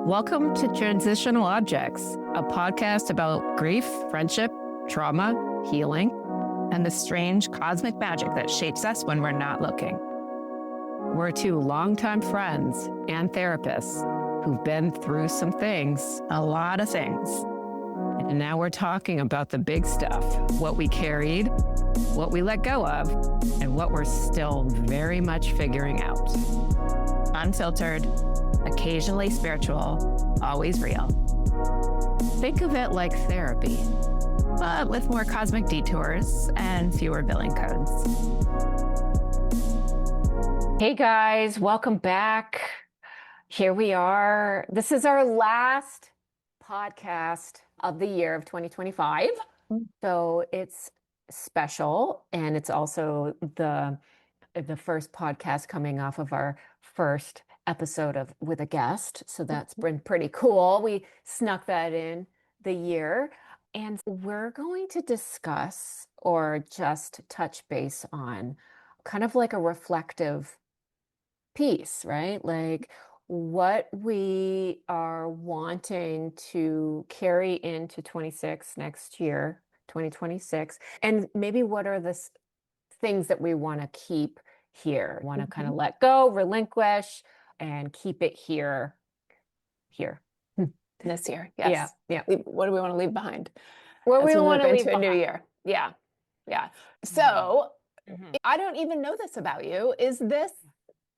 Welcome to Transitional Objects, a podcast about grief, friendship, trauma, healing, and the strange cosmic magic that shapes us when we're not looking. We're two longtime friends and therapists who've been through some things, a lot of things. And now we're talking about the big stuff, what we carried, what we let go of, and what we're still very much figuring out. Unfiltered, occasionally spiritual, always real. Think of it like therapy, but with more cosmic detours and fewer billing codes. Hey guys, welcome back. Here we are. This is our last podcast of the year of 2025. So it's special, and it's also the first podcast coming off of our first episode with a guest. So that's been pretty cool. We snuck that in the year. And we're going to discuss or just touch base on kind of like a reflective piece, right? Like what we are wanting to carry into 26 next year, 2026. And maybe what are the things that we want to keep here, want to kind of let go, relinquish, and keep it here. This year, yes. Yeah. What do we want to leave behind? What we want to leave into a new year. Yeah. So I don't even know this about you. Is this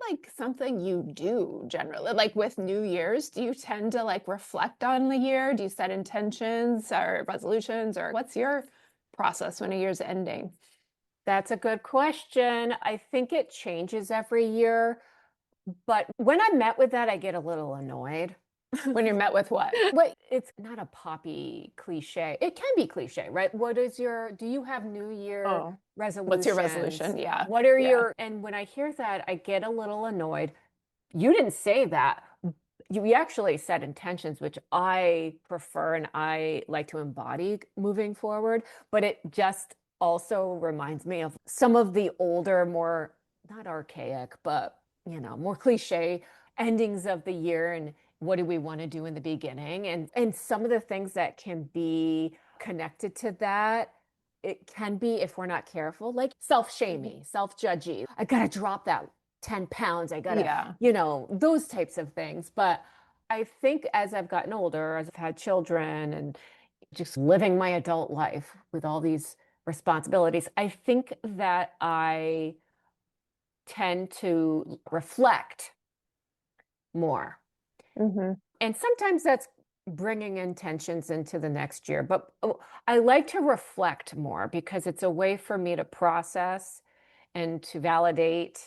like something you do generally? Like with New Year's, do you tend to like reflect on the year? Do you set intentions or resolutions, or what's your process when a year's ending? That's a good question. I think it changes every year. But when I'm met with that, I get a little annoyed. When you're met with what? But it's not a poppy cliche. It can be cliche, right? Do you have New Year resolutions? What's your resolution? Yeah. What are and when I hear that, I get a little annoyed. You didn't say that. You actually set intentions, which I prefer and I like to embody moving forward. But it just also reminds me of some of the older, more, not archaic, but, more cliche endings of the year. And what do we want to do in the beginning? And some of the things that can be connected to that, it can be, if we're not careful, like self-shamey, self-judgy. I got to drop that 10 pounds. I got to, those types of things. But I think as I've gotten older, as I've had children and just living my adult life with all these responsibilities, I think that I tend to reflect more. And sometimes that's bringing intentions into the next year. But I like to reflect more because it's a way for me to process and to validate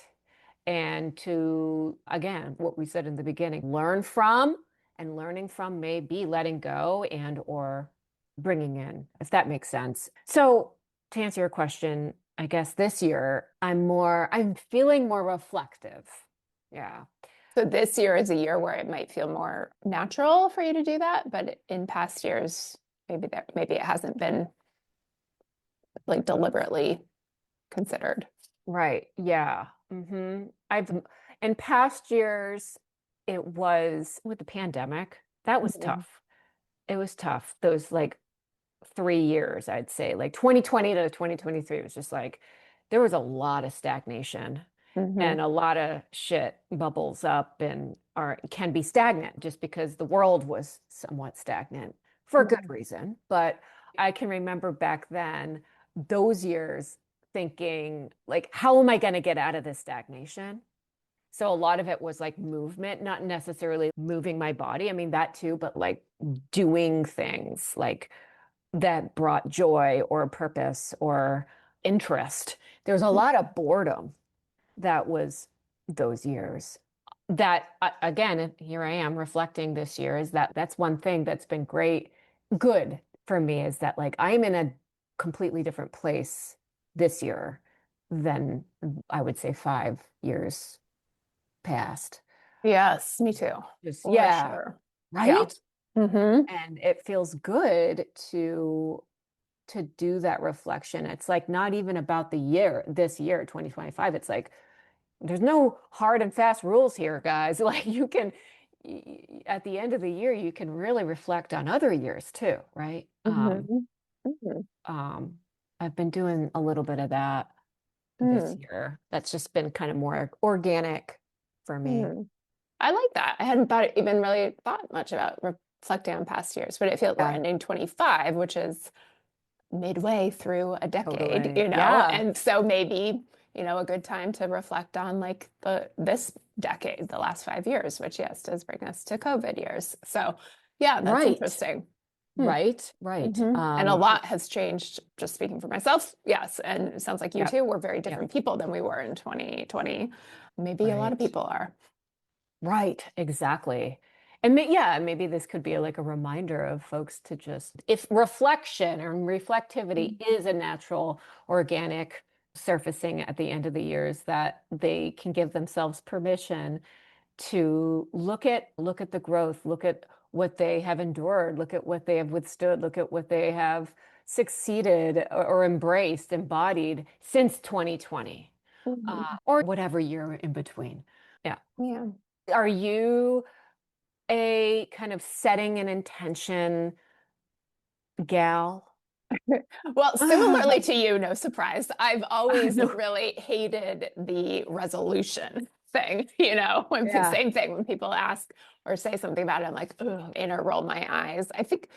and to, again, what we said in the beginning, learn from. And learning from may be letting go and or bringing in, if that makes sense. So to answer your question, I guess this year I'm feeling more reflective. Yeah. So this year is a year where it might feel more natural for you to do that, but in past years, maybe it hasn't been like deliberately considered. Right. Yeah. In past years, it was with the pandemic. That was tough. It was tough. Those like 3 years, I'd say, like 2020 to 2023 was just like, there was a lot of stagnation. And a lot of shit bubbles up and can be stagnant just because the world was somewhat stagnant for a good reason. But I can remember back then, those years thinking like, how am I going to get out of this stagnation? So a lot of it was like movement, not necessarily moving my body. I mean, that too, but like doing things like that brought joy or purpose or interest. There's a lot of boredom. That was those years. That, again, here I am reflecting this year, is that's one thing that's been good for me, is that like I'm in a completely different place this year than I would say 5 years past. Yes, me too. Sure. Right? Yeah. And it feels good to do that reflection. It's like not even about this year, 2025. It's like, there's no hard and fast rules here, guys. Like you can at the end of the year, you can really reflect on other years too, right? Mhm. Mhm. Um, I've been doing a little bit of that this Mm. year. That's just been kind of more organic for me. Mm. I like that. I hadn't even really thought much about reflecting on past years, but it feels we're Yeah, ending 25, which is midway through a decade, totally. Yeah, and so maybe, a good time to reflect on like this decade, the last 5 years, which yes, does bring us to COVID years. So yeah, that's right, interesting. Hmm. right. And a lot has changed, just speaking for myself. Yes. And it sounds like you Yep, too. We're very yep, different people than we were in 2020. Maybe a lot of right. people are. Right, exactly. And yeah, maybe this could be like a reminder of folks to just, if reflection and reflectivity is a natural, organic surfacing at the end of the years, that they can give themselves permission to look at the growth, look at what they have endured, look at what they have withstood, look at what they have succeeded or embraced, embodied since 2020, Mhm. or whatever year in between. Yeah. Yeah. Are you a kind of setting an intention gal? Well, similarly to you, no surprise, I've always No. really hated the resolution thing, when Yeah. same thing when people ask or say something about it, I'm like, ugh, inner roll my eyes. I think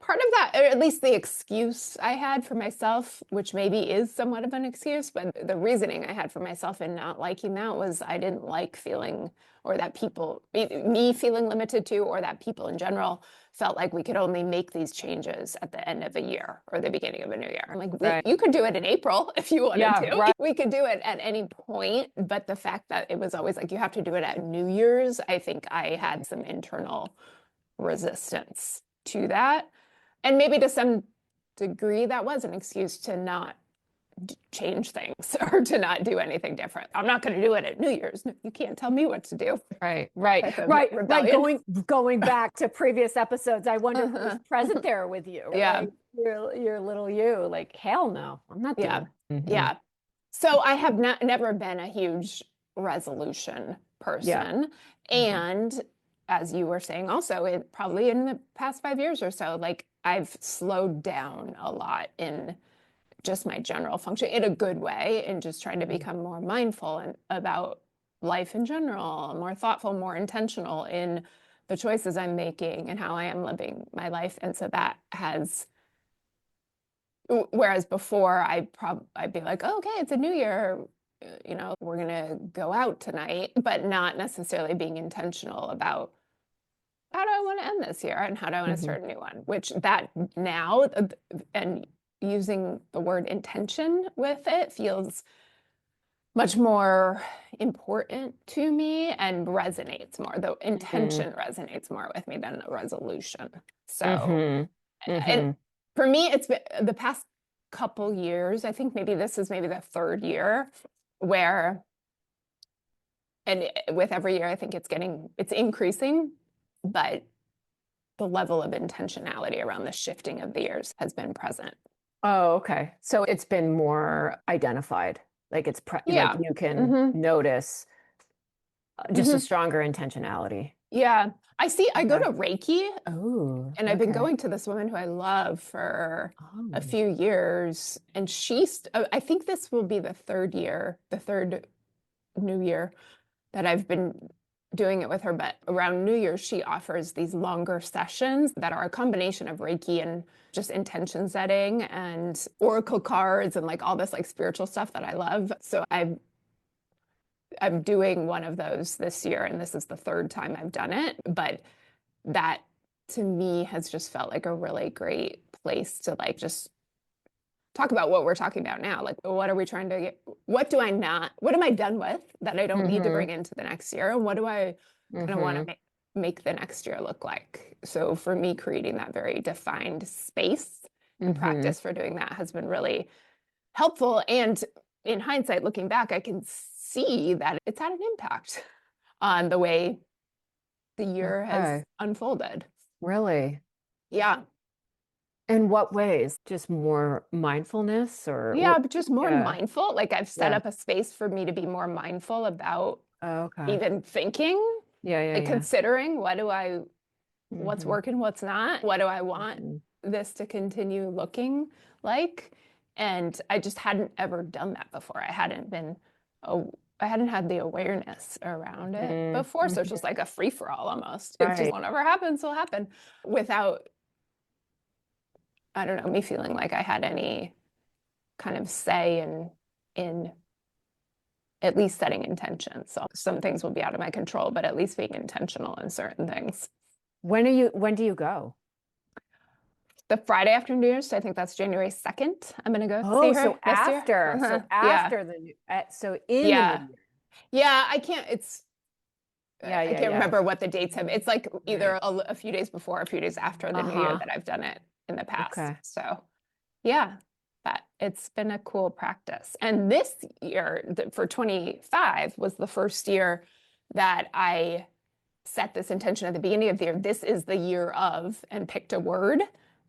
part of that, or at least the excuse I had for myself, which maybe is somewhat of an excuse, but the reasoning I had for myself in not liking that was I didn't like feeling, or that people, me feeling limited to, or that people in general felt like we could only make these changes at the end of a year or the beginning of a new year. I'm like, Right. you could do it in April if you wanted Yeah, to. right. We could do it at any point, but the fact that it was always like you have to do it at New Year's, I think I had some internal resistance to that. And maybe to some degree, that was an excuse to not change things or to not do anything different. I'm not going to do it at New Year's. You can't tell me what to do. Right, right, Type of right. rebellion. Going back to previous episodes, I wonder who was Uh-huh. present there with you, Yeah. right? Your little you, like, hell no, I'm not Yeah. doing it. Yeah. So I have not never been a huge resolution Yeah. person. Mhm. And as you were saying also, it probably in the past 5 years or so, like I've slowed down a lot in just my general function in a good way, and just trying to become more mindful and about life in general, more thoughtful, more intentional in the choices I'm making and how I am living my life. And so that has, whereas before I'd be like, oh, okay, it's a new year, we're gonna go out tonight, but not necessarily being intentional about how do I want to end this year and how do I want to Mhm. start a new one, which that now, and using the word intention with it feels much more important to me and resonates more. The Mhm. intention resonates more with me than the resolution. So, Mhm. and Mhm. for me, it's been the past couple years. I think maybe this is maybe the third year where, and with every year, I think it's increasing, but the level of intentionality around the shifting of the years has been present. Oh, okay. So it's been more identified. Like like Yeah. you can Hmm. notice just a Hmm. stronger intentionality. Yeah. I go Okay. to Reiki, Oh, and I've been okay. going to this woman who I love for a Oh. few years. And I think this will be the third year, the third new year that I've been doing it with her. But around New Year's, she offers these longer sessions that are a combination of Reiki and just intention setting and oracle cards and like all this like spiritual stuff that I love. So I'm doing one of those this year, and this is the third time I've done it. But that to me has just felt like a really great place to like just talk about what we're talking about now. Like, what are we trying to get? What am I done with that I don't need to Mm-hmm. bring into the next year? And what do I kind of want to Mm-hmm. make the next year look like? So for me, creating that very defined space and Mm-hmm. practice for doing that has been really helpful. And in hindsight, looking back, I can see that it's had an impact on the way the year has Okay. unfolded. Really? Yeah. In what ways? Just more mindfulness or Yeah, what? but just more Yeah. mindful. Like I've set Yeah. up a space for me to be more mindful about Okay. even thinking. Yeah, yeah, Like yeah. considering what's Hmm. working, what's not, what do I want Hmm. this to continue looking like? And I just hadn't ever done that before. Oh, I hadn't had the awareness around it Hmm. before. So it's just like a free for all almost. If just Right. whatever happens will happen without, I don't know, me feeling like I had any kind of say in at least setting intentions. So some things will be out of my control, but at least being intentional in certain things. When do you go? The Friday after New Year's, so I think that's January 2nd. I'm gonna go see Oh, her so this year. after, so Yeah. after so in the new Yeah. year. Yeah, I can't, Yeah, I yeah, can't yeah. remember what the dates have. It's like Right. either a few days before, a few days after the new year Uh-huh. that I've done it in the past. Okay. So yeah, but it's been a cool practice. And this year, for 25, was the first year that I set this intention at the beginning of the year. This is the year of, and picked a word.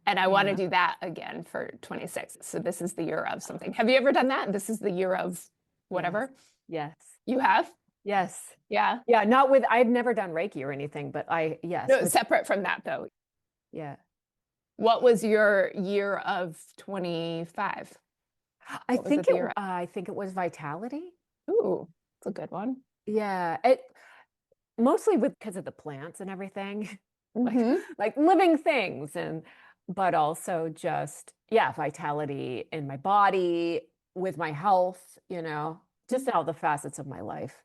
And I want to Yeah. do that again for 26. So this is the year of something. Have you ever done that? This is the year of Yes. whatever. Yes. You have? Yes. Yeah. Yeah, I've never done Reiki or anything, but yes, No, separate from that though. yeah. What was your year of 25? What was it the year of? I think it was vitality. Ooh, it's a good one. Yeah. It mostly because of the plants and everything, like Mm-hmm. living things, but also just, yeah, vitality in my body, with my health, just all the facets of my life.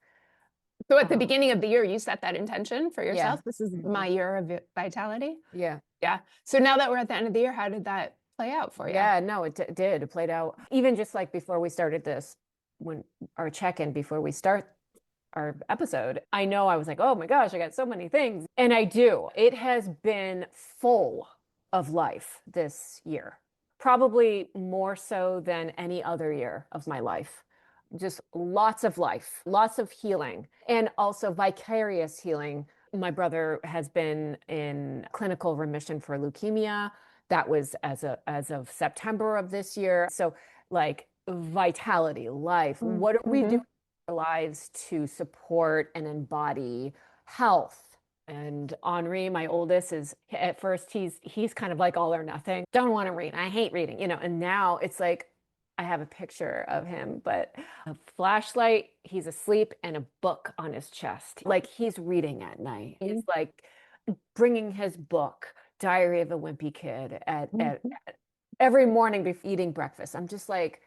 So at the Oh, beginning of the year, you set that intention for yeah. yourself. This is Hmm. my year of vitality. Yeah. Yeah. So now that we're at the end of the year, how did that play out for you? Yeah, no, it did. It played out even just like before we started this, when our check-in before we start our episode. I know I was like, oh my gosh, I got so many things. And I do. It has been full of life this year, probably more so than any other year of my life. Just lots of life, lots of healing, and also vicarious healing. My brother has been in clinical remission for leukemia. That was as of September of this year. So like vitality, life. What are we Mm-hmm. doing in our lives to support and embody health? And Henri, my oldest, is at first he's kind of like all or nothing. Don't want to read. I hate reading, and now it's like I have a picture of him, but a flashlight, he's asleep, and a book on his chest. Like he's reading at night. He's like bringing his book, Diary of a Wimpy Kid, at every morning before eating breakfast. I'm just like,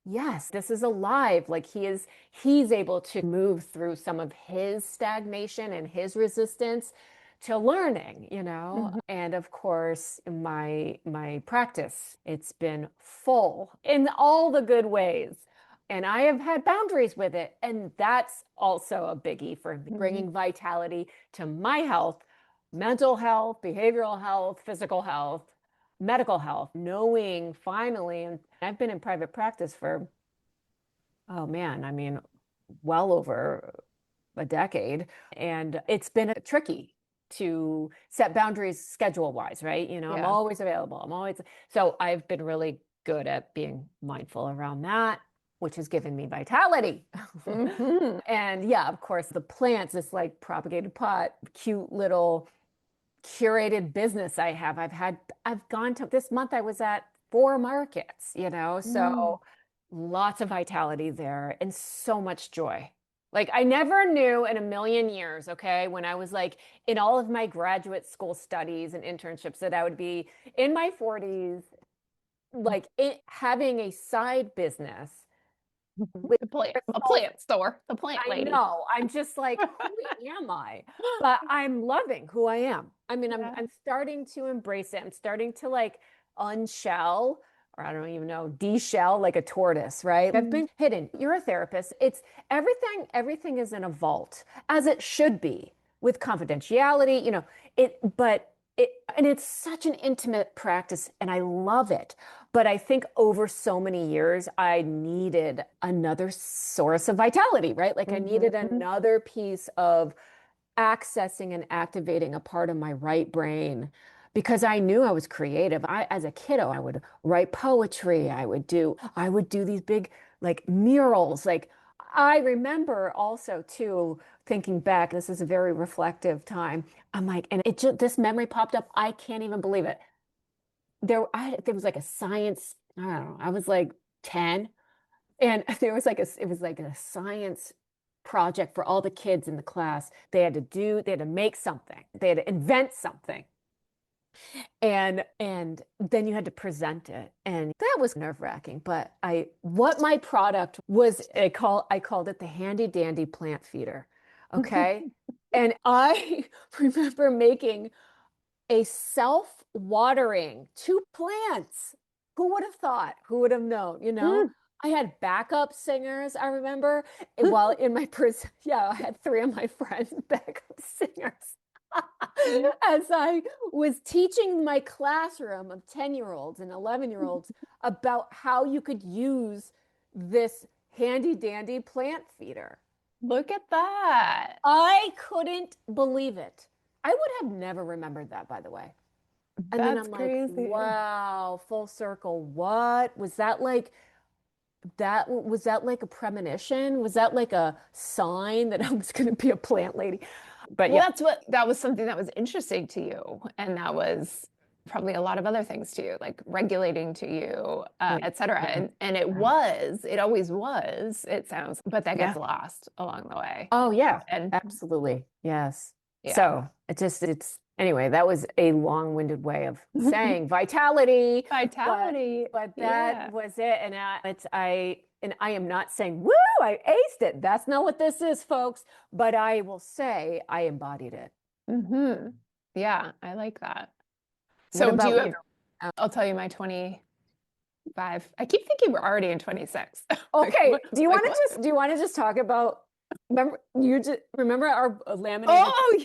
yes, this is alive. Like he's able to move through some of his stagnation and his resistance to learning, Mm-hmm. And of course, my practice, it's been full in all the good ways. And I have had boundaries with it. And that's also a biggie for Mm-hmm. bringing vitality to my health, mental health, behavioral health, physical health, medical health, knowing finally, and I've been in private practice for, oh man, I mean, well over a decade. And it's been tricky to set boundaries schedule wise, right? I'm Yeah. always available. So I've been really good at being mindful around that, which has given me vitality. Mm-hmm. And yeah, of course, the plants, this like propagated pot, cute little curated business I have. I've gone to this month, I was at 4 markets, Mm. so lots of vitality there and so much joy. Like I never knew in a million years, okay, when I was like in all of my graduate school studies and internships that I would be in my 40s, like having a side business with A crystals. plant store, the plant I lady. know. I'm just like, who am I? But I'm loving who I am. I mean, I'm Yeah. I'm starting to embrace it. I'm starting to like unshell, or I don't even know, deshell like a tortoise, right? I've Mm. been hidden. You're a therapist. It's everything is in a vault, as it should be, with confidentiality, and it's such an intimate practice, and I love it. But I think over so many years, I needed another source of vitality, right? Like I needed Mhm. another piece of accessing and activating a part of my right brain because I knew I was creative. As a kiddo, I would write poetry. I would do these big like murals. Like I remember also too thinking back, this is a very reflective time. I'm like, and it just this memory popped up. I can't even believe it. There was like a science, I don't know, I was like 10, and there was like it was like a science project for all the kids in the class. They had to make something. They had to invent something. And then you had to present it. And that was nerve-wracking. But what my product was, I called it the handy dandy plant feeder. Okay. And I remember making a self-watering two plants. Who would have thought? Who would have known? You know, Mm. I had backup singers, I remember. While in my prison, yeah, I had three of my friends backup singers. As I was teaching my classroom of 10-year-olds and 11-year-olds about how you could use this handy dandy plant feeder. Look at that. I couldn't believe it. I would have never remembered that, by the way. And then That's I'm like, crazy. wow, full circle. What was that like? Was that like a premonition? Was that like a sign that I was going to be a plant lady? But Well, yeah, that was something that was interesting to you. And that was probably a lot of other things to you, like regulating to you, et cetera. yeah, And it always was, it sounds, but that gets yeah. lost along the way. Oh yeah, And absolutely. Yes. yeah. So it's anyway, that was a long-winded way of saying vitality, but Vitality. that Yeah. was it. And I am not saying, woo, I aced it. That's not what this is, folks. But I will say I embodied it. Hmm. Yeah, I like that. What So do you about have, you? I'll tell you my 25. I keep thinking we're already in 26. Like Okay, what? Like what? do you want to just talk about remember our laminated Oh,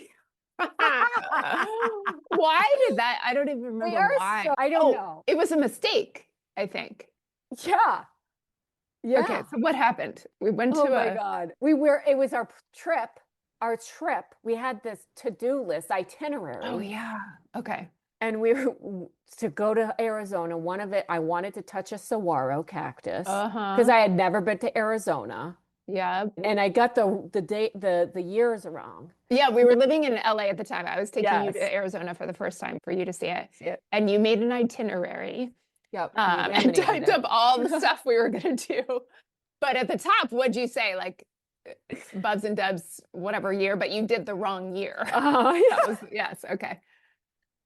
why did that? I don't even we remember are why. so I don't Oh, know. it was a mistake, I think. Yeah. Okay, Yeah. so what happened? We went Oh to my a, God. It was our trip. We had this to-do list oh itinerary, yeah. Okay. and we were to go to Arizona. One of it, I wanted to touch a saguaro cactus because Uh-huh. I had never been to Arizona. Yeah. And I got the date, the years wrong. Yeah, we were living in LA at the time. I was taking you Yes. to Arizona for the first time for you to see it. See it. And you made an itinerary, Yep. And we and laminated typed it. up all the stuff we were going to do. But at the top, what'd you say? Like Bubs and Dubs, whatever year, but you did the wrong year. Yeah. That was, yes, okay.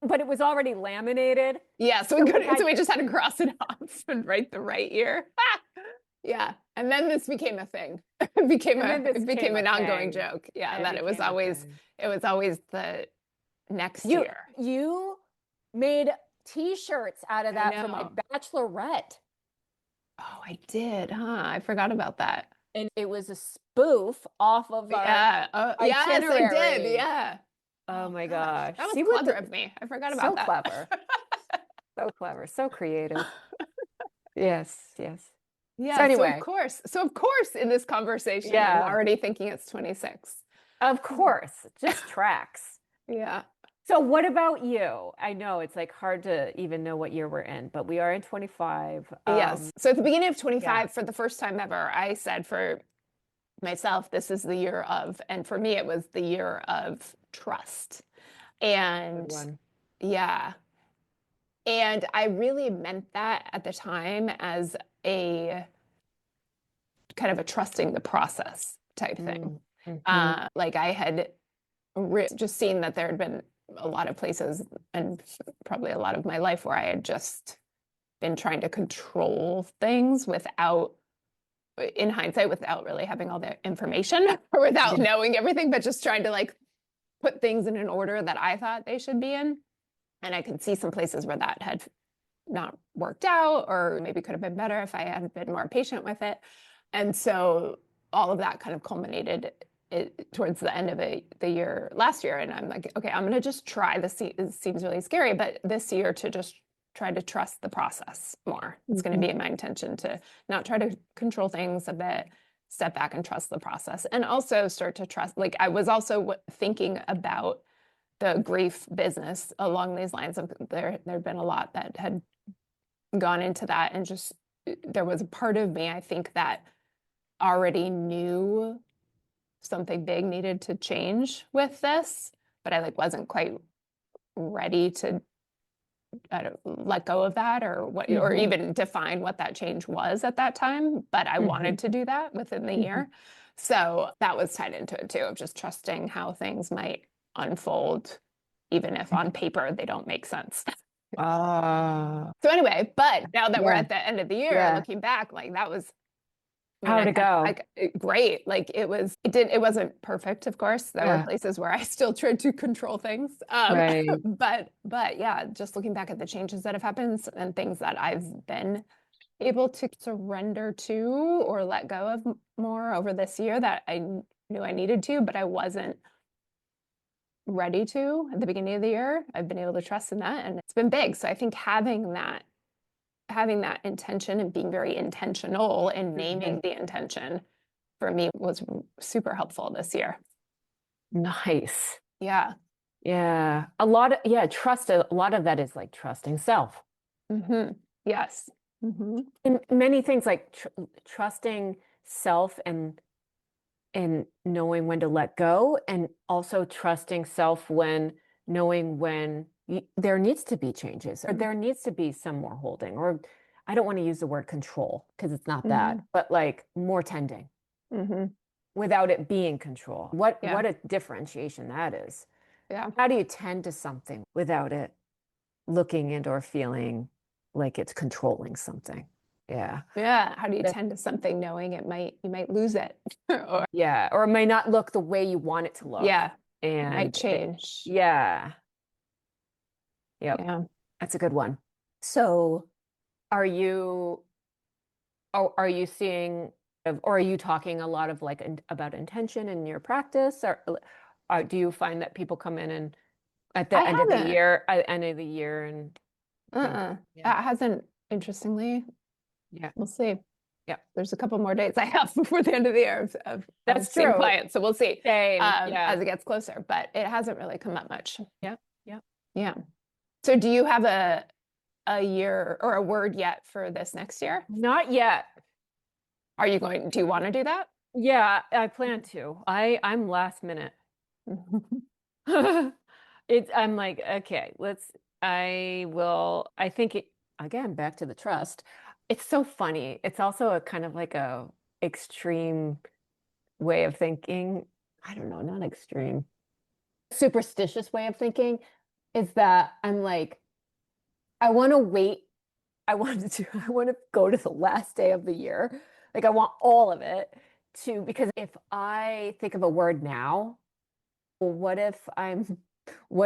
But it was already laminated. Yeah, so So we we could, had so we just had to cross it off and write the right year. Yeah. And then this became a thing. and then this It came became a an ongoing thing. joke. Yeah, It that became a thing. it was always the next You year. you made t-shirts out of I that for my know. bachelorette. Oh, I did, huh? I forgot about that. And it was a spoof off of our Yeah. Yes, I did. itinerary. Yeah. Oh Oh my gosh, gosh. that was See what clever the of me. I forgot about so that. clever. So clever. So creative. Yes, yes. So Yeah, anyway, so of course in this conversation, I'm yeah, already thinking it's 26. of course. Just tracks. Yeah. So what about you? I know it's like hard to even know what year we're in, but we are in 25. Yes. So at the beginning of Yeah, 25, for the first time ever, I said for myself, this is the year of, and for me, it was the year of trust. good And one. yeah, and I really meant that at the time as a kind of a trusting the process type thing. Mm-hmm. Like I had just seen that there had been a lot of places and probably a lot of my life where I had just been trying to control things without, in hindsight, without really having all the information or without Yeah. knowing everything, but just trying to like put things in an order that I thought they should be in. And I could see some places where that had not worked out, or maybe could have been better if I had been more patient with it. And so all of that kind of culminated towards the end of the year last year. And I'm like, okay, I'm going to just try this. It seems really scary, but this year to just try to trust the process more. It's going to be my intention to not try to control things a bit, step back and trust the process, and also start to trust. Like I was also thinking about the grief business along these lines of there'd been a lot that had gone into that, and just there was a part of me, I think, that already knew something big needed to change with this, but I like wasn't quite ready to I don't let go of that or what or Mhm. even define what that change was at that time, but I wanted Mhm. to do that within the Mhm. year. So that was tied into it too, of just trusting how things might unfold, even if on paper they don't make sense. Ah, So anyway, but now that we're yeah, at the end of the year, yeah. looking back, like that was, I mean, How'd it go? great. Like it wasn't perfect, of course. There were Yeah, places where I still tried to control things. right. But yeah, just looking back at the changes that have happened and things that I've been able to surrender to or let go of more over this year that I knew I needed to, but I wasn't ready to at the beginning of the year. I've been able to trust in that, and it's been big. So I think having that intention and being very intentional and naming Mhm. the intention for me was super helpful this year. Nice. Yeah. Yeah. Yeah, a lot of that is like trusting self. Yes. In many things like trusting self and knowing when to let go, and also trusting self when knowing when there needs to be changes or there needs to be some more holding, or I don't want to use the word control because it's not that, hmm but like more tending hmm without it being control. Yeah. What a differentiation that is. Yeah. How do you tend to something without it looking and or feeling like it's controlling something? Yeah. Yeah. How do you That, tend to something knowing you might lose it? Or yeah. Or it may not look the way you want it to look. yeah, it might And change. yeah. Yep. Yeah. That's a good one. So are you are you seeing or are you talking a lot of like about intention in your practice, or do you find that people come in and at I the haven't. end of the year and think, yeah, That hasn't, interestingly. yeah, We'll see. yeah. There's a couple more dates I have before the end of the year of That's seeing true. clients. So we'll see Same. Yeah. as it gets closer, but it hasn't really come up much. Yeah. Yeah. Yeah. So do you have a year or a word yet for this next year? Not yet. Do you want to do that? Yeah, I plan to. I'm last minute. I'm like, okay, I think again, back to the trust. It's so funny. It's also a kind of like a extreme way of thinking. I don't know, not extreme. Superstitious way of thinking is that I'm like, I want to wait. I want to go to the last day of the year. Like I want all of it because if I think of a word now, well, what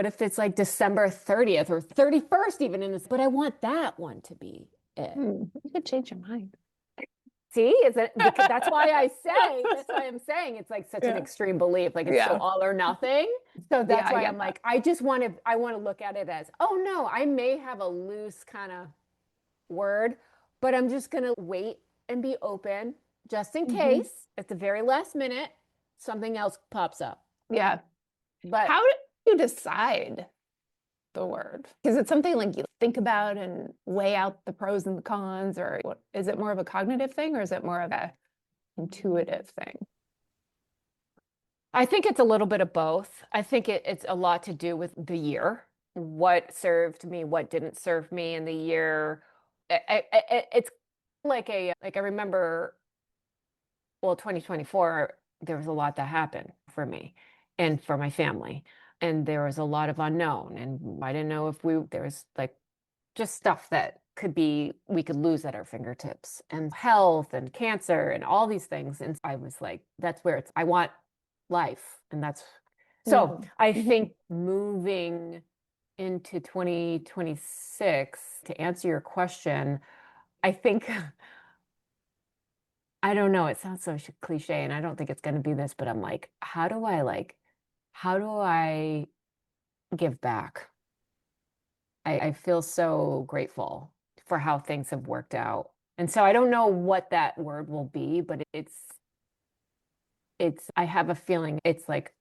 if it's like December 30th or 31st even in this, but I want that one to be it. You could change your mind. See, is it because that's why I'm saying it's like such an Yeah. extreme belief, like it's so Yeah. all or nothing. So Yeah, that's I why I'm get that. like, I want to look at it as, oh no, I may have a loose kind of word, but I'm just gonna wait and be open just in hmm case at the very last minute something else pops up. Yeah. But How do you decide the word? Is it something like you think about and weigh out the pros and the cons, or is it more of a cognitive thing or is it more of a intuitive thing? I think it's a little bit of both. I think it's a lot to do with the year, what served me, what didn't serve me in the year. It's like I remember, well, 2024, there was a lot that happened for me and for my family. And there was a lot of unknown. And I didn't know if there was like just stuff that we could lose at our fingertips, and health and cancer and all these things. And I was like, that's where I want life. And so Mm. I Mhm. think moving into 2026, to answer your question, I think, I don't know, it sounds so cliche and I don't think it's going to be this, but I'm like, how do I give back? I feel so grateful for how things have worked out. And so I don't know what that word will be, but I have a feeling it's like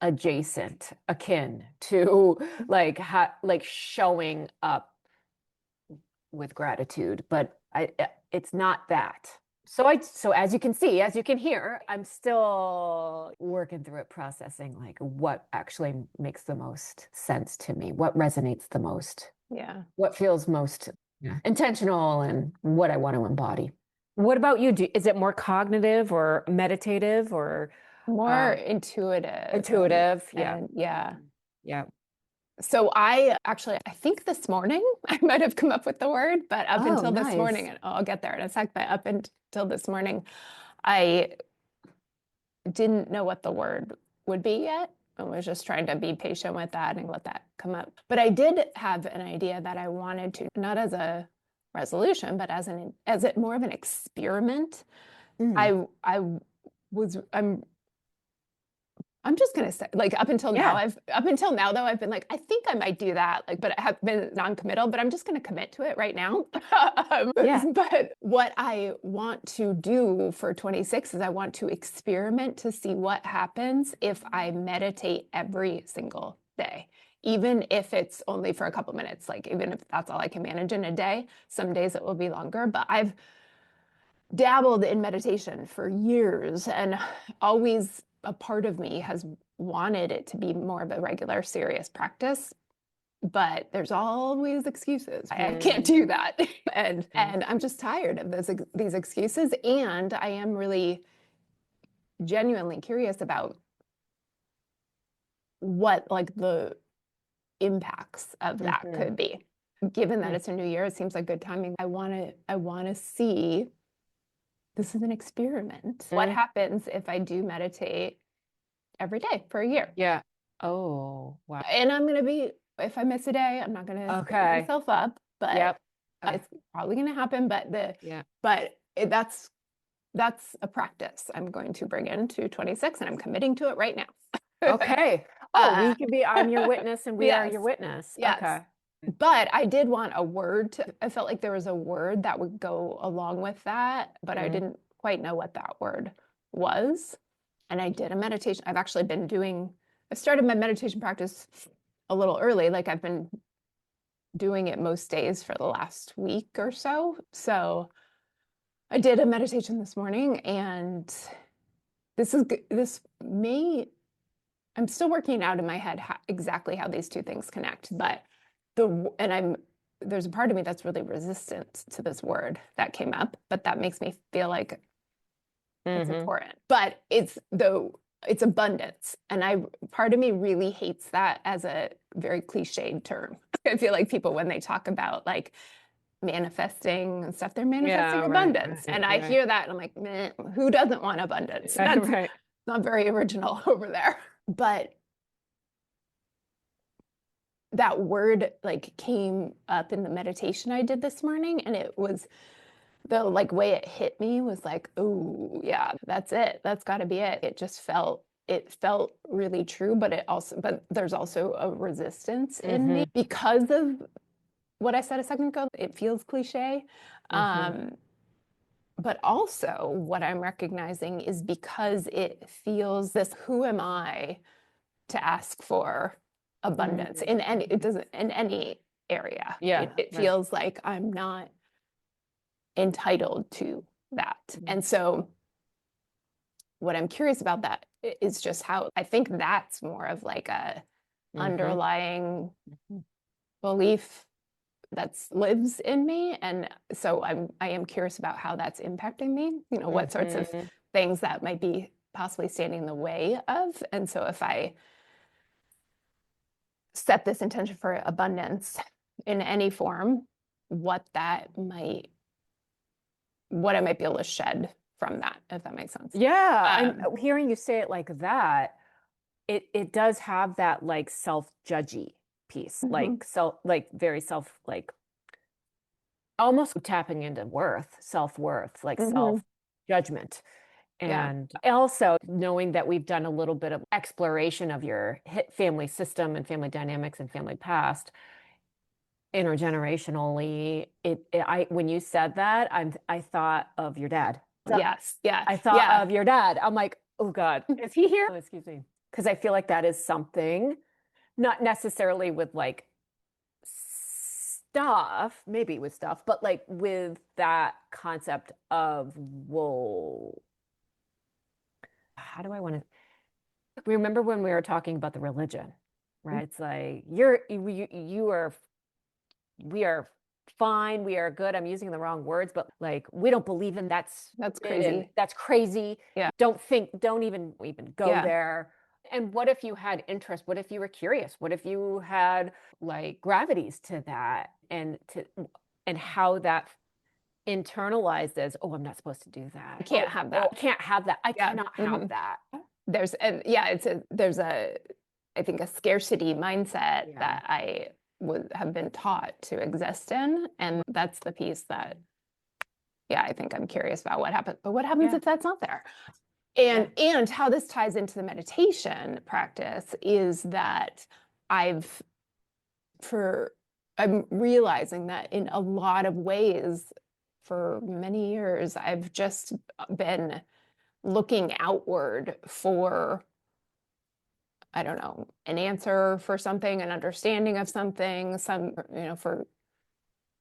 adjacent, akin to like showing up with gratitude, but it's not that. So as you can see, as you can hear, I'm still working through it, processing like what actually makes the most sense to me, what resonates the most, Yeah. what feels most intentional, and what I want to embody. What about you? Is it more cognitive or meditative or More uh, intuitive intuitive? Yeah. and yeah. Yeah. So I think this morning I might have come up with the word, but up Oh, until this morning, nice. and I'll get there in a sec, but up until this morning, I didn't know what the word would be yet. I was just trying to be patient with that and let that come up. But I did have an idea that I wanted to, not as a resolution, but as it more of an experiment. Mm. I'm just gonna say, like Yeah. up until now though, I've been like, I think I might do that, like, but I have been non-committal, but I'm just gonna commit to it right now. Yeah. But what I want to do for 26 is I want to experiment to see what happens if I meditate every single day. Even if it's only for a couple minutes, like even if that's all I can manage in a day, some days it will be longer, but I've dabbled in meditation for years, and always a part of me has wanted it to be more of a regular, serious practice. But there's always excuses. I can't do that. And I'm just tired of these excuses. And I am really genuinely curious about what like the impacts of that Mhm. could be. Given that Mm. it's a new year, it seems like good timing. I want to see, this is an experiment. What Mm. happens if I do meditate every day for a year? Yeah. Oh, wow. And I'm going to be, if I miss a day, I'm not going to beat Okay. myself up, but Yep. Okay. it's probably going to happen. Yeah. That's a practice I'm going to bring into 26, and I'm committing to it right now. Okay. Oh, uh, we can be, I'm your witness and we are yes, your witness. yes. Okay. But I did want a word I felt like there was a word that would go along with that, but I Mm. didn't quite know what that word was. And I did a meditation. I started my meditation practice a little early. Like I've been doing it most days for the last week or so. So I did a meditation this morning, and this may, I'm still working out in my head exactly how these two things connect, but there's a part of me that's really resistant to this word that came up, but that makes me feel like it's Hmm. important. But it's abundance. And part of me really hates that as a very cliched term. I feel like people, when they talk about like manifesting and stuff, they're manifesting Yeah, right, abundance. right, And I right. hear that and I'm like, meh, who doesn't want abundance? Right, That's right. not very original over there. But that word like came up in the meditation I did this morning, and it was the like way it hit me was like, oh yeah, that's it. That's got to be it. It felt really true, but there's also a resistance in me Hmm. because of what I said a second ago. It feels cliche. Hmm. Um, but also what I'm recognizing is because it feels this, who am I to ask for abundance Hmm. in any, it doesn't, in any area. Yeah, It right. feels like I'm not entitled to that. And so what I'm curious about that is just how I think that's more of like a Hmm. underlying belief that lives in me. And so I am curious about how that's impacting me, what sorts of Hmm. things that might be possibly standing in the way of. And so if I set this intention for abundance in any form, what I might be able to shed from that, if that makes sense. Yeah, and Um, hearing you say it like that, it does have that like self-judgy piece, mhm, like like very self, like almost tapping into worth, self-worth, like mhm, self-judgment. yeah, And also knowing that we've done a little bit of exploration of your family system and family dynamics and family past intergenerationally, when you said that, I thought of your dad. yes, yeah, I thought yeah, of your dad. I'm like, oh God, is he here? Oh, excuse me. Because I feel like that is something, not necessarily with like stuff, maybe with stuff, but like with that concept of, well, how do I want to remember when we were talking about the religion, right? It's like you are we are fine, we are good. I'm using the wrong words, but like we don't believe in that's crazy. that's crazy. Yeah. Don't even go Yeah. there. And what if you had interest? What if you were curious? What if you had like gravities to that and how that internalized as, oh, I'm not supposed to do that. I can't have that. I can't have that. I Yeah. cannot have that. There's I think a scarcity mindset Yeah. that I would have been taught to exist in, and that's the piece that, yeah, I think I'm curious about what happens. But what happens if that's not there? And how this ties into the meditation practice is that I'm realizing that in a lot of ways, for many years, I've just been looking outward for, I don't know, an answer for something, an understanding of something, for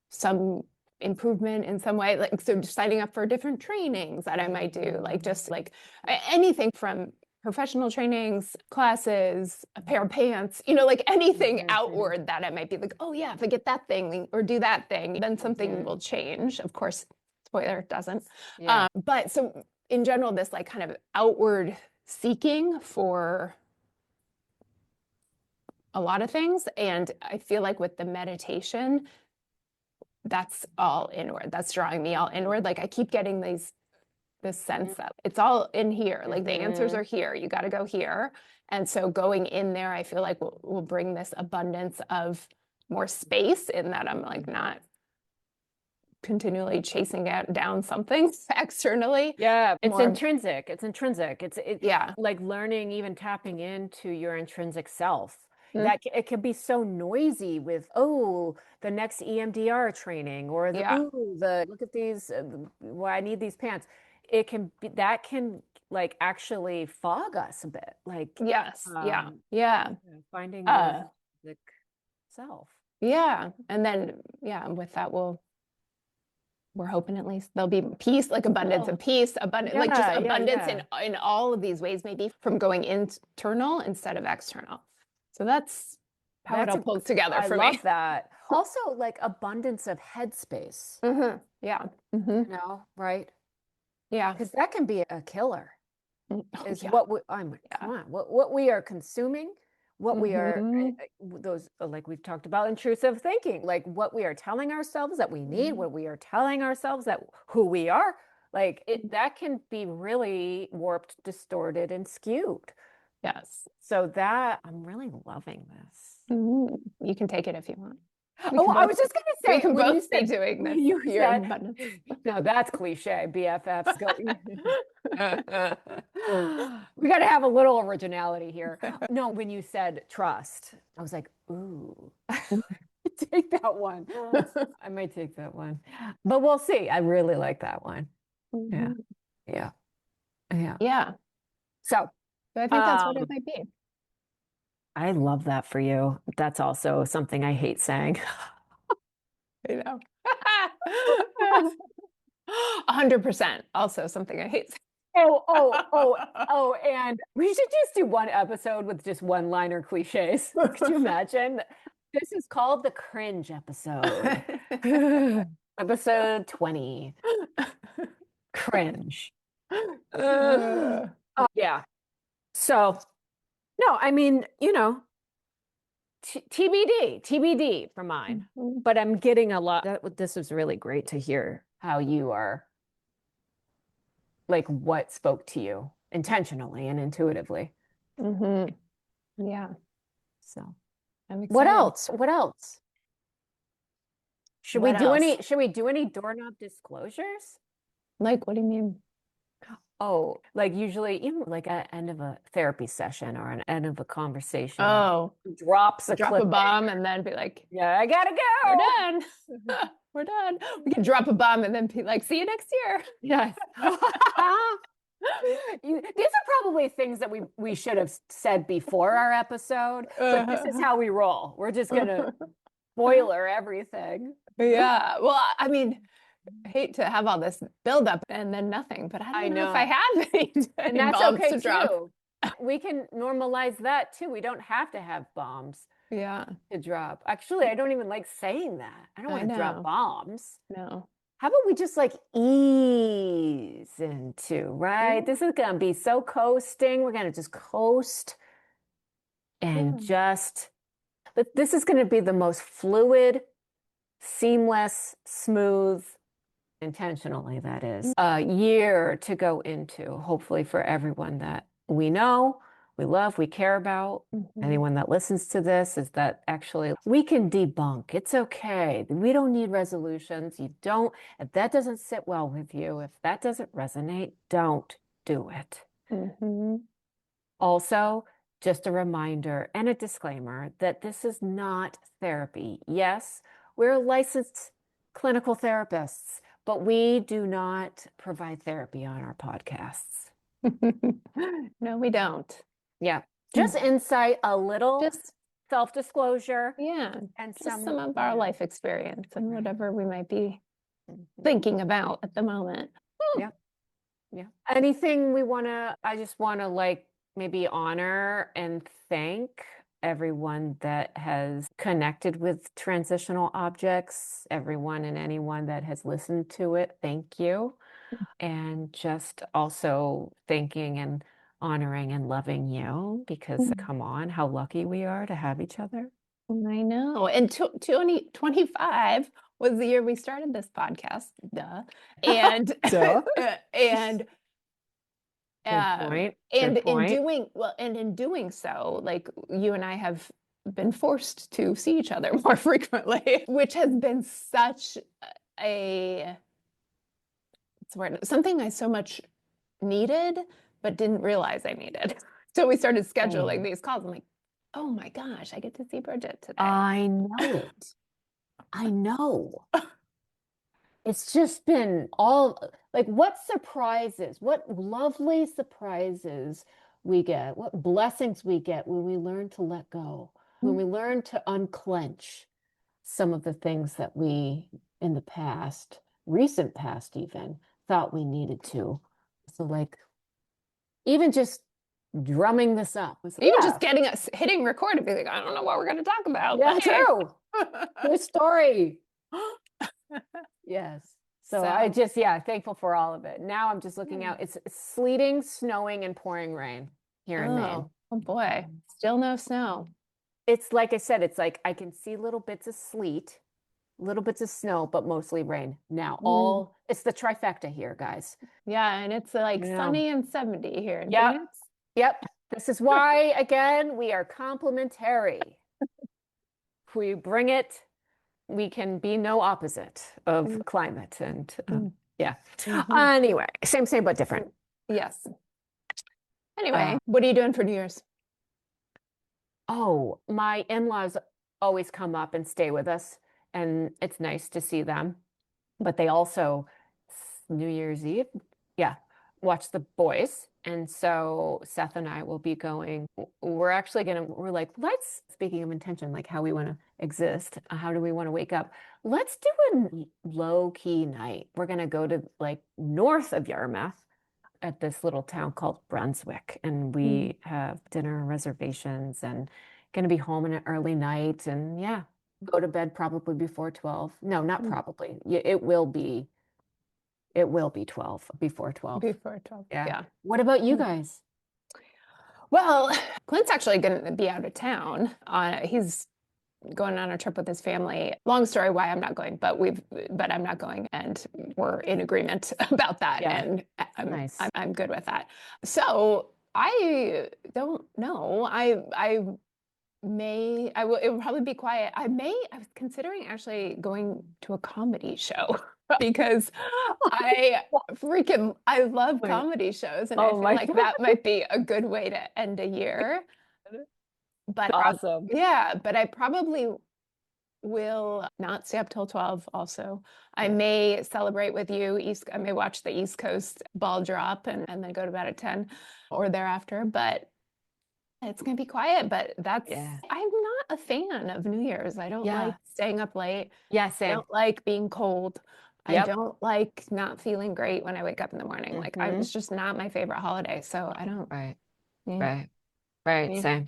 some improvement in some way, like, so signing up for different trainings that I might do, like just like anything from professional trainings, classes, a pair of pants, like anything outward that it might be like, oh yeah, if I get that thing or do that thing, then something will change. Of course, spoiler, it doesn't. But so in general, this like kind of outward seeking for a lot of things. And I feel like with the meditation, that's all inward. That's drawing me all inward. Like I keep getting this sense that it's all in here. Like the answers are here. You got to go here. And so going in there, I feel like will bring this abundance of more space in that I'm like not continually chasing down something externally. Yeah, it's intrinsic. It's intrinsic. It's yeah, like learning, even tapping into your intrinsic self. That it can be so noisy with, oh, the next EMDR training, or look at these, why I need these pants. It can be that can like actually fog us a bit. Like finding the self. Yeah, and then with that we're hoping at least there'll be peace, like abundance of peace, like just abundance in all of these ways, maybe from going internal instead of external. So that's how it all pulls together for me. I love that. Also, like abundance of headspace. Yeah. Right? Yeah. Because that can be a killer. Is what we are consuming, what we are those like we've talked about intrusive thinking, like what we are telling ourselves that we need, what we are telling ourselves that who we are, like that can be really warped, distorted, and skewed. Yes. So that I'm really loving this. You can take it if you want. I was just going to say, we can both be doing this. No, that's cliche. BFFs go. We got to have a little originality here. No, when you said trust, I was like, ooh, take that one. I might take that one, but we'll see. I really like that one. Yeah. So I think that's what it might be. I love that for you. That's also something I hate saying. I know. 100% also something I hate saying. And we should just do one episode with just one-liner cliches. Could you imagine? This is called the cringe episode. Episode 20. Cringe. Yeah. So, no, I mean, TBD for mine. But I'm getting a lot. This was really great to hear how you are, like what spoke to you intentionally and intuitively. Yeah. So, I'm excited. what else? Should we do any doorknob disclosures? Like, what do you mean? Oh, like usually even like at the end of a therapy session or an end of a conversation. Drop a bomb and then be like, yeah, I gotta go. We're done. We're done. We can drop a bomb and then be like, see you next year. Yes. These are probably things that we should have said before our episode, but this is how we roll. We're just gonna spoiler everything. Yeah. Well, I mean, I hate to have all this buildup and then nothing, but I I don't know if I know. have any, And any that's bombs okay to drop. too. We can normalize that too. We don't have to have bombs Yeah, to drop. Actually, I don't even like saying that. I don't I want to drop know. bombs. No. How about we just like ease into, right? Yeah. This is going to be so coasting. We're going to just coast and Yeah. just, but this is going to be the most fluid, seamless, smooth, intentionally, that is, a year to go into, hopefully, for everyone that we know, we love, we care about. Mhm. Anyone that listens to this is that actually we can debunk. It's okay. We don't need resolutions. You don't, if that doesn't sit well with you, if that doesn't resonate, don't do it. Mhm. Also, just a reminder and a disclaimer that this is not therapy. Yes, we're licensed clinical therapists, but we do not provide therapy on our podcasts. No, we don't. Yeah, just insight, a little Just, self-disclosure, yeah, and just some, some of our yeah, life experience and right. whatever we might be Mhm. thinking about at the moment. Yeah. Yeah. Anything we want to, I just want to like maybe honor and thank everyone that has connected with transitional objects, everyone and anyone that has listened to it. Thank you. And just also thanking and honoring and loving you because Mm. come on, how lucky we are to have each other. I know. And 2025 was the year we started this podcast. Duh. And Duh. and Good um point. and Good in point. doing well, and in doing so, like you and I have been forced to see each other more frequently, which has been such a it's word, something I so much needed, but didn't realize I needed. So we started scheduling Same. these calls. I'm like, oh my gosh, I get to see Bridget today. I know it. I know. It's just been all like what surprises, what lovely surprises we get, what blessings we get when we learn to let go, when we learn to unclench some of the things that we in the past, recent past even, thought we needed to. So like even just drumming this up was Even yeah, just getting us hitting record and being like, I don't know what we're going to talk about, yeah, but hey. true. True story. Yes. So I So, just, yeah, thankful for all of it. Now I'm just looking yeah. out. It's sleeting, snowing, and pouring rain here in Maine. Oh boy, still no snow. It's like I said, it's like I can see little bits of sleet, little bits of snow, but mostly rain. Now, Mm. it's the trifecta here, guys. Yeah, and it's like Yeah. sunny and 70 here in Yep. Phoenix. Yep. This is why, again, we are complementary. If we bring it, we can be no opposite of Mm, climate. And mm, yeah. mhm. Anyway, same, but different. Yes. Anyway, Uh, what are you doing for New Year's? Oh, my in-laws always come up and stay with us, and it's nice to see them. But they also, New Year's Eve, yeah, watch the boys. And so Seth and I will be going. We're actually gonna, we're like, let's, speaking of intention, like how we want to exist, how do we want to wake up? Let's do a low-key night. We're gonna go to like north of Yarmouth at this little town called Brunswick, and Mm. we have dinner reservations and going to be home in an early night, and yeah, go to bed probably before 12. No, not Mm. probably. It will be 12 before 12. Before 12. Yeah. Yeah. What about you Mm. guys? Well, Clint's actually going to be out of town. He's going on a trip with his family. Long story why I'm not going, but I'm not going, and we're in agreement about that, Yeah, and nice. I'm good with that. So I don't know. I will, it will probably be quiet. I was considering actually going to a comedy show because I love Wait. comedy shows, and I Oh feel my like that might be a good way to end a year. God. But Awesome. yeah, but I probably will not stay up till 12 also. I Yeah. may celebrate with you. I may watch the East Coast ball drop and then go to bed at 10 or thereafter. But It's gonna be quiet, but Yeah. I'm not a fan of New Year's. I don't like Yeah. staying up late. Yeah, I same. don't like being cold. I Yep. don't like not feeling great when I wake up in the morning. Like Mm-hmm. it's just not my favorite holiday. So I don't, Right. yeah, Right. Right. yeah. Same.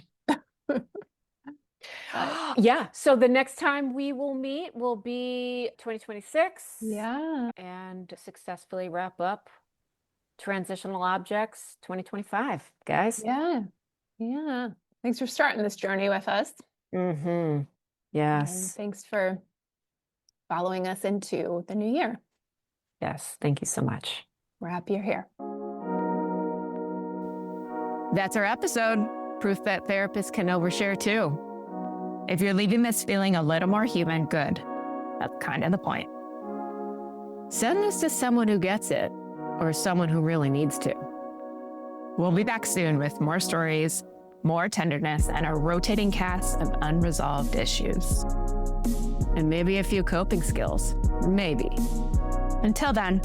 But Yeah. So the next time we will meet will be 2026 yeah, and successfully wrap up transitional objects 2025, guys. yeah, yeah. Thanks for starting this journey with us. Mm-hmm. And Yes. thanks for following us into the new year. Yes. Thank you so much. We're happy you're here. That's our episode. Proof that therapists can overshare too. If you're leaving this feeling a little more human, good. That's kind of the point. Send this to someone who gets it or someone who really needs to. We'll be back soon with more stories, more tenderness, and a rotating cast of unresolved issues. And maybe a few coping skills. Maybe. Until then,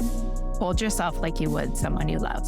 hold yourself like you would someone you love.